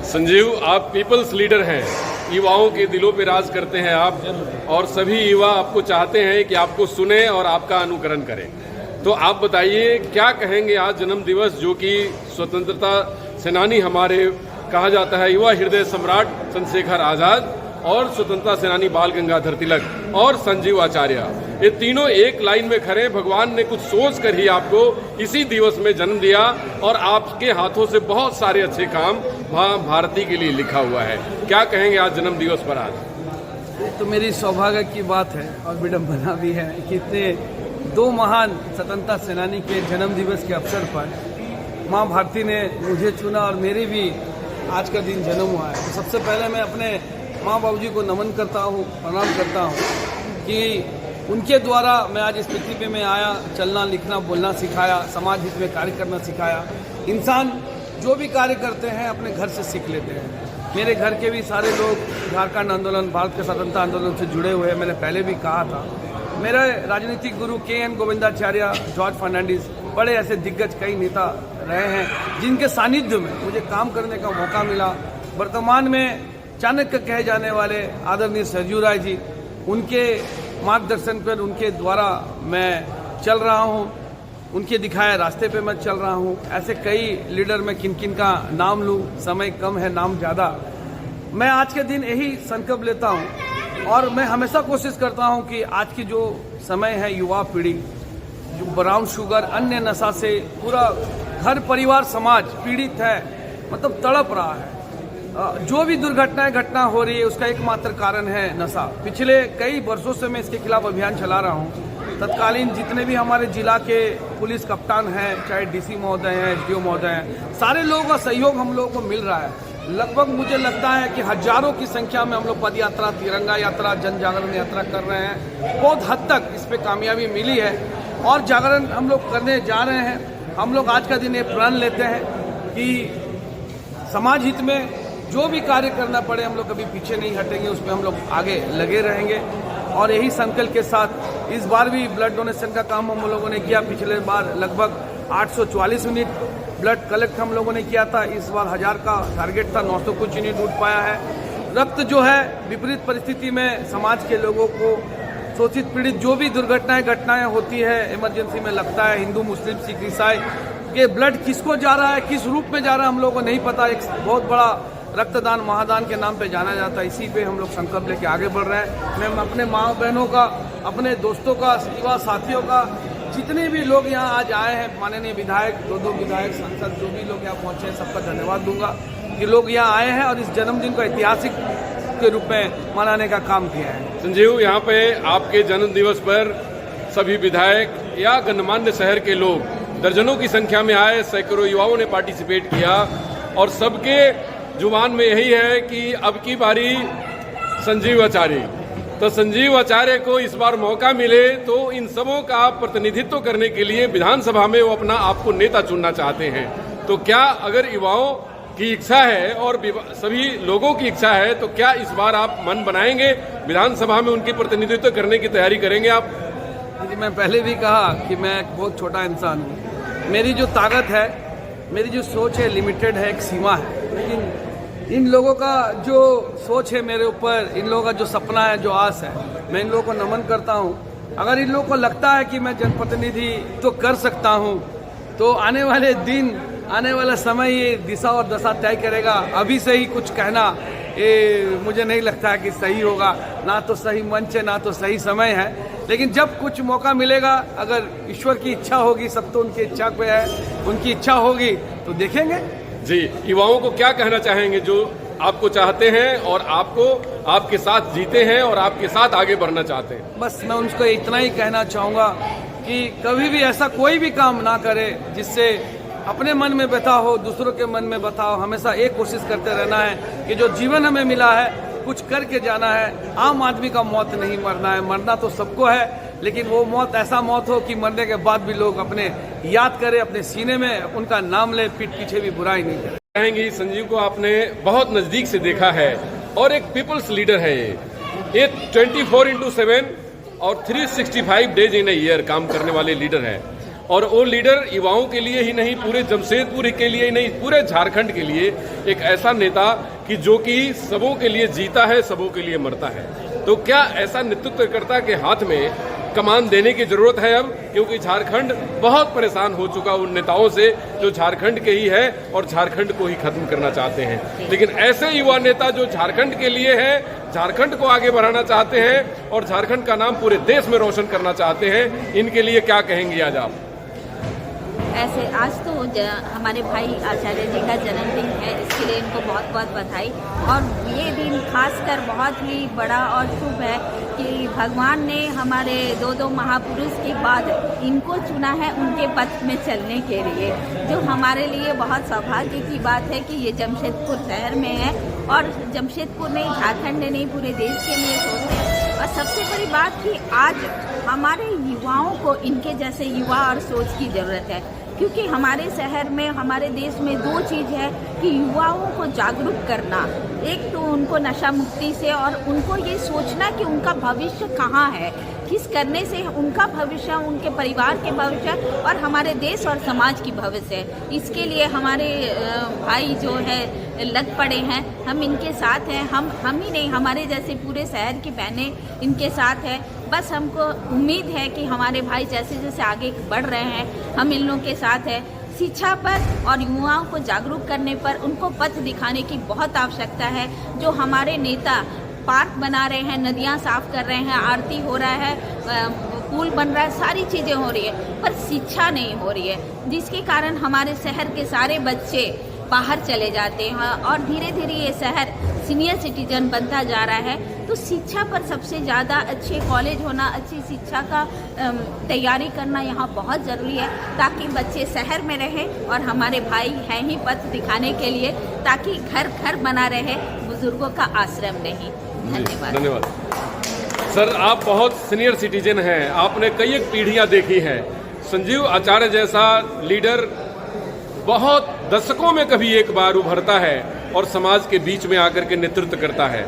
संजीव, आप peoples leader हैं, युवाओं के दिलों पे राज करते हैं आप, और सभी युवा आपको चाहते हैं कि आपको सुने और आपका अनुकरण करें। तो आप बताइए, क्या कहेंगे आज जन्म दिवस, जो कि स्वतंत्रता सेनानी हमारे कहा जाता है युवा हृदय सम्राट चंद्रशेखर आजाद और स्वतंत्रता सेनानी बाल गंगाधर तिलक और संजीव आचार्य, ये तीनों एक लाइन में खड़े। भगवान ने कुछ सोच कर ही आपको इसी दिवस में जन्म दिया और आपके हाथों से बहुत सारे अच्छे काम वहाँ भारती के लिए लिखा हुआ है। क्या कहेंगे आज जन्म दिवस पर? आज तो मेरी सौभाग्य की बात है और विडम्बना भी है कि इतने दो महान स्वतंत्रता सेनानी के जन्म दिवस के अवसर पर माँ भारती ने मुझे चुना और मेरे भी आज का दिन जन्म हुआ है। तो सबसे पहले मैं अपने माँ बाबूजी को नमन करता हूँ, प्रणाम करता हूँ कि उनके द्वारा मैं आज इस पृथ्वी पे मैं आया, चलना लिखना बोलना सिखाया, समाज हित में कार्य करना सिखाया। इंसान जो भी कार्य करते हैं अपने घर से सीख लेते हैं। मेरे घर के भी सारे लोग झारखंड आंदोलन, भारत के स्वतंत्रता आंदोलन से जुड़े हुए हैं। मैंने पहले भी कहा था, मेरे राजनीतिक गुरु के.एन. गोविंदाचार्य, जॉर्ज फर्नांडिस, बड़े ऐसे दिग्गज कई नेता रहे हैं जिनके सानिध्य में मुझे काम करने का मौका मिला। वर्तमान में चाणक्य कहे जाने वाले आदरणीय सरजू राय जी, उनके मार्गदर्शन पर, उनके द्वारा मैं चल रहा हूँ, उनके दिखाए रास्ते पे मैं चल रहा हूँ। ऐसे कई लीडर, मैं किन किन का नाम लूँ, समय कम है, नाम ज़्यादा। मैं आज के दिन यही संकल्प लेता हूँ और मैं हमेशा कोशिश करता हूँ कि आज की जो समय है, युवा पीढ़ी जो ब्राउन शुगर, अन्य नशा से पूरा घर परिवार समाज पीड़ित है, मतलब तड़प रहा है। जो भी घटना हो रही है उसका एकमात्र कारण है नशा। पिछले कई वर्षों से मैं इसके खिलाफ अभियान चला रहा हूँ। तत्कालीन जितने भी हमारे जिला के पुलिस कप्तान हैं, चाहे डीसी महोदय हैं, एसडीओ महोदय हैं, सारे लोगों का सहयोग हम लोगों को मिल रहा है। लगभग मुझे लगता है कि हजारों की संख्या में हम लोग पद यात्रा, तिरंगा यात्रा, जन जागरण यात्रा कर रहे हैं। बहुत हद तक इस पे कामयाबी मिली है और जागरण हम लोग करने जा रहे हैं। हम लोग आज का दिन ये प्रण लेते हैं कि समाज हित में जो भी कार्य करना पड़े हम लोग कभी पीछे नहीं हटेंगे, उसमें हम लोग आगे लगे रहेंगे। और यही संकल्प के साथ इस बार भी ब्लड डोनेशन का काम हम लोगों ने किया। पिछले बार लगभग 844 यूनिट ब्लड कलेक्ट हम लोगों ने किया था। इस बार 1000 का टारगेट था, 900 कुछ यूनिट उठ पाया है। रक्त जो है विपरीत परिस्थिति में समाज के लोगों को, शोषित पीड़ित जो भी घटनाएं होती है, इमरजेंसी में लगता है, हिंदू मुस्लिम सिख ईसाई के ब्लड किसको जा रहा है, किस रूप में जा रहा है, हम लोगों को नहीं पता। एक बहुत बड़ा रक्तदान महादान के नाम पे जाना जाता है। इसी पे हम लोग संकल्प लेके आगे बढ़ रहे हैं। मैं अपने माँ बहनों का, अपने दोस्तों का, युवा साथियों का, जितने भी लोग यहाँ आज आए हैं, माननीय विधायक, दो विधायक, सांसद, जो भी लोग यहाँ पहुँचे हैं, सबका धन्यवाद दूंगा कि लोग यहाँ आए हैं और इस जन्मदिन को ऐतिहासिक के रूप में मनाने का काम किया है। संजीव, यहाँ पे आपके जन्म दिवस पर सभी विधायक या गणमान्य शहर के लोग दर्जनों की संख्या में आए, सैकड़ों युवाओं ने पार्टिसिपेट किया और सबके जुबान में यही है कि अब की बारी संजीव आचार्य। तो संजीव आचार्य को इस बार मौका मिले तो इन सबों का प्रतिनिधित्व करने के लिए विधानसभा में वो अपना आपको नेता चुनना चाहते हैं। तो क्या अगर युवाओं की इच्छा है और सभी लोगों की इच्छा है तो क्या इस बार आप मन बनाएंगे, विधानसभा में उनकी प्रतिनिधित्व करने की तैयारी करेंगे आप? जी, मैं पहले भी कहा कि मैं एक बहुत छोटा इंसान हूँ। मेरी जो ताकत है, मेरी जो सोच है, लिमिटेड है, एक सीमा है। लेकिन इन लोगों का जो सोच है मेरे ऊपर, इन लोगों का जो सपना है, जो आस है, मैं इन लोगों को नमन करता हूँ। अगर इन लोगों को लगता है कि मैं जनप्रतिनिधि तो कर सकता हूँ, तो आने वाले दिन, आने वाला समय ये दिशा और दशा तय करेगा। अभी से ही कुछ कहना ये मुझे नहीं लगता है कि सही होगा। ना तो सही मंच है, ना तो सही समय है। लेकिन जब कुछ मौका मिलेगा, अगर ईश्वर की इच्छा होगी, सब तो उनकी इच्छा पे है, उनकी इच्छा होगी तो देखेंगे। जी, युवाओं को क्या कहना चाहेंगे जो आपको चाहते हैं और आपको आपके साथ जीते हैं और आपके साथ आगे बढ़ना चाहते हैं? बस मैं उनको इतना ही कहना चाहूँगा कि कभी भी ऐसा कोई भी काम ना करे जिससे अपने मन में व्यथा हो, दूसरों के मन में व्यथा हो। हमेशा एक कोशिश करते रहना है कि जो जीवन हमें मिला है कुछ करके जाना है। आम आदमी का मौत नहीं मरना है, मरना तो सबको है, लेकिन वो मौत ऐसा मौत हो कि मरने के बाद भी लोग अपने याद करें, अपने सीने में उनका नाम ले, पीठ पीछे भी बुराई नहीं करे। कहेंगी, संजीव को आपने बहुत नजदीक से देखा है और एक पीपल्स लीडर है। ये 24/7 और 365 डेज इन ए ईयर काम करने वाले लीडर है और वो लीडर युवाओं के लिए ही नहीं, पूरे जमशेदपुर के लिए ही नहीं, पूरे झारखंड के लिए एक ऐसा नेता कि जो कि सबों के लिए जीता है, सबों के लिए मरता है। तो क्या ऐसा नेतृत्वकर्ता के हाथ में कमान देने की जरूरत है अब, क्योंकि झारखंड बहुत परेशान हो चुका उन नेताओं से जो झारखंड के ही है और झारखंड को ही खत्म करना चाहते हैं। लेकिन ऐसे युवा नेता जो झारखंड के लिए है, झारखंड को आगे बढ़ाना चाहते हैं और झारखंड का नाम पूरे देश में रोशन करना चाहते हैं, इनके लिए क्या कहेंगे आज आप? ऐसे आज तो हमारे भाई आचार्य जी का जन्मदिन है, इसके लिए इनको बहुत बहुत बधाई। और ये दिन खासकर बहुत ही बड़ा और शुभ है कि भगवान ने हमारे दो महापुरुष के बाद इनको चुना है उनके पथ में चलने के लिए, जो हमारे लिए बहुत सौभाग्य की बात है कि ये जमशेदपुर शहर में है और जमशेदपुर नहीं, झारखंड नहीं, पूरे देश के लिए सोचते हैं। और सबसे बड़ी बात कि आज हमारे युवाओं को इनके जैसे युवा और सोच की ज़रूरत है, क्योंकि हमारे शहर में, हमारे देश में दो चीज़ है कि युवाओं को जागरूक करना। एक तो उनको नशा मुक्ति से, और उनको ये सोचना कि उनका भविष्य कहाँ है, किस करने से उनका भविष्य, उनके परिवार के भविष्य और हमारे देश और समाज की भविष्य है। इसके लिए हमारे भाई जो है लग पड़े हैं, हम इनके साथ हैं। हम ही नहीं, हमारे जैसे पूरे शहर की बहनें इनके साथ हैं। बस हमको उम्मीद है कि हमारे भाई जैसे जैसे आगे बढ़ रहे हैं, हम इन लोगों के साथ हैं। शिक्षा पर और युवाओं को जागरूक करने पर, उनको पथ दिखाने की बहुत आवश्यकता है। जो हमारे नेता पार्क बना रहे हैं, नदियाँ साफ कर रहे हैं, आरती हो रहा है, पुल बन रहा है, सारी चीज़ें हो रही है, पर शिक्षा नहीं हो रही है, जिसके कारण हमारे शहर के सारे बच्चे बाहर चले जाते हैं और धीरे धीरे ये शहर सीनियर सिटीजन बनता जा रहा है। तो शिक्षा पर सबसे ज़्यादा अच्छे कॉलेज होना, अच्छी शिक्षा का तैयारी करना यहाँ बहुत ज़रूरी है, ताकि बच्चे शहर में रहें और हमारे भाई हैं ही पथ दिखाने के लिए, ताकि घर घर बना रहे, बुजुर्गों का आश्रम नहीं। धन्यवाद। सर, आप बहुत सीनियर सिटीजन हैं, आपने कई एक पीढ़ियां देखी हैं। संजीव आचार्य जैसा लीडर बहुत दशकों में कभी एक बार उभरता है और समाज के बीच में आकर के नेतृत्व करता है,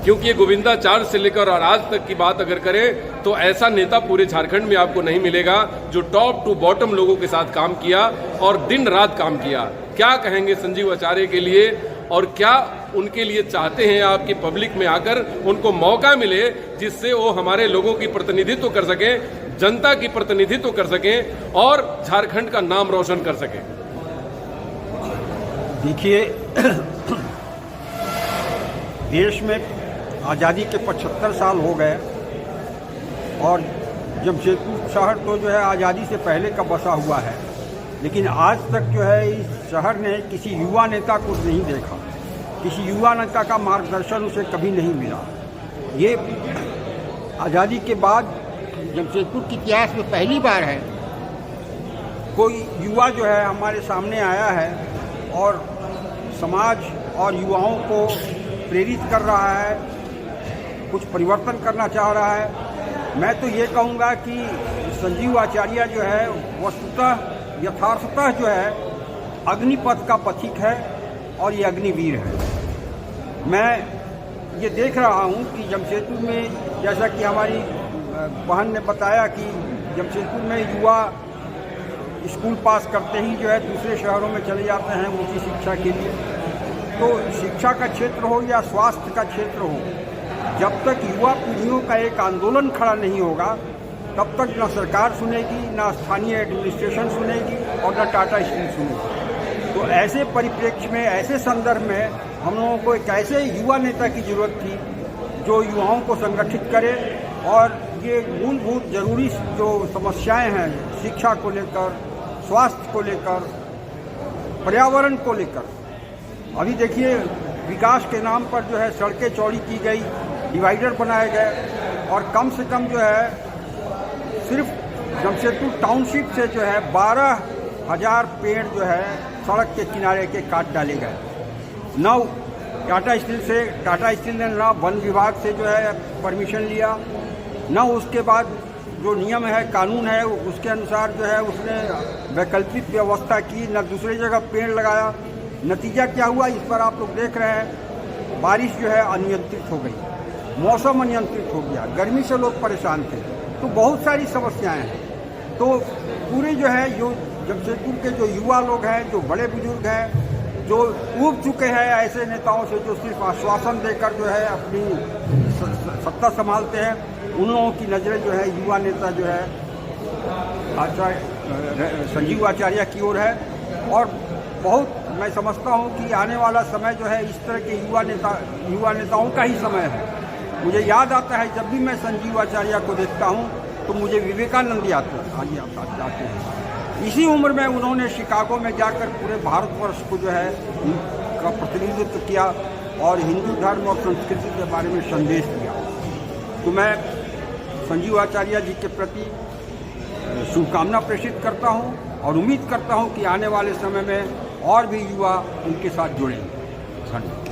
क्योंकि ये गोविंदाचार्य से लेकर और आज तक की बात अगर करें तो ऐसा नेता पूरे झारखंड में आपको नहीं मिलेगा जो टॉप टू बॉटम लोगों के साथ काम किया और दिन रात काम किया। क्या कहेंगे संजीव आचार्य के लिए, और क्या उनके लिए चाहते हैं आपकी पब्लिक में आकर उनको मौका मिले जिससे वो हमारे लोगों की प्रतिनिधित्व कर सकें, जनता की प्रतिनिधित्व कर सकें और झारखंड का नाम रोशन कर सकें? देखिए, देश में आज़ादी के 75 साल हो गए और जमशेदपुर शहर तो जो है आज़ादी से पहले का बसा हुआ है, लेकिन आज तक जो है इस शहर ने किसी युवा नेता को नहीं देखा, किसी युवा नेता का मार्गदर्शन उसे कभी नहीं मिला। ये आज़ादी के बाद जमशेदपुर के इतिहास में पहली बार है कोई युवा जो है हमारे सामने आया है और समाज और युवाओं को प्रेरित कर रहा है, कुछ परिवर्तन करना चाह रहा है। मैं तो ये कहूँगा कि संजीव आचार्य जो है वस्तुतः यथार्थतः जो है अग्निपथ का पथिक है और ये अग्निवीर है। मैं ये देख रहा हूँ कि जमशेदपुर में, जैसा कि हमारी बहन ने बताया कि जमशेदपुर में युवा स्कूल पास करते ही जो है दूसरे शहरों में चले जाते हैं उनकी शिक्षा के लिए। तो शिक्षा का क्षेत्र हो या स्वास्थ्य का क्षेत्र हो, जब तक युवा पीढ़ियों का एक आंदोलन खड़ा नहीं होगा तब तक न सरकार सुनेगी, न स्थानीय एडमिनिस्ट्रेशन सुनेगी और न टाटा स्टील सुनेगी। तो ऐसे परिप्रेक्ष्य में, ऐसे संदर्भ में हम लोगों को एक ऐसे युवा नेता की जरूरत थी जो युवाओं को संगठित करे और ये मूलभूत जरूरी जो समस्याएं हैं, शिक्षा को लेकर, स्वास्थ्य को लेकर, पर्यावरण को लेकर, अभी देखिए विकास के नाम पर जो है सड़कें चौड़ी की गई, डिवाइडर बनाए गए और कम से कम जो है सिर्फ जमशेदपुर टाउनशिप से जो है 12,000 पेड़ जो है सड़क के किनारे के काट डाले गए। न टाटा स्टील ने न वन विभाग से जो है परमिशन लिया, न उसके बाद जो नियम है, कानून है, उसके अनुसार जो है उसने वैकल्पिक व्यवस्था की, न दूसरी जगह पेड़ लगाया। नतीजा क्या हुआ इस पर आप लोग देख रहे हैं। बारिश जो है अनियंत्रित हो गई, मौसम अनियंत्रित हो गया, गर्मी से लोग परेशान थे। तो बहुत सारी समस्याएं हैं। तो पूरे जो है जो जमशेदपुर के जो युवा लोग हैं, जो बड़े बुजुर्ग हैं, जो ऊब चुके हैं ऐसे नेताओं से जो सिर्फ आश्वासन देकर जो है अपनी सत्ता संभालते हैं, उन लोगों की नज़रें जो है युवा नेता जो है आचार्य संजीव आचार्य की ओर है। और बहुत मैं समझता हूं कि आने वाला समय जो है इस तरह के युवा नेताओं का ही समय है। मुझे याद आता है जब भी मैं संजीव आचार्य को देखता हूं तो मुझे विवेकानंद याद आते हैं। इसी उम्र में उन्होंने शिकागो में जाकर पूरे भारतवर्ष को जो है का प्रतिनिधित्व किया और हिंदू धर्म और संस्कृति के बारे में संदेश दिया। तो मैं संजीव आचार्य जी के प्रति शुभकामना प्रेषित करता हूं और उम्मीद करता हूं कि आने वाले समय में और भी युवा उनके साथ जुड़ेंगे। धन्यवाद।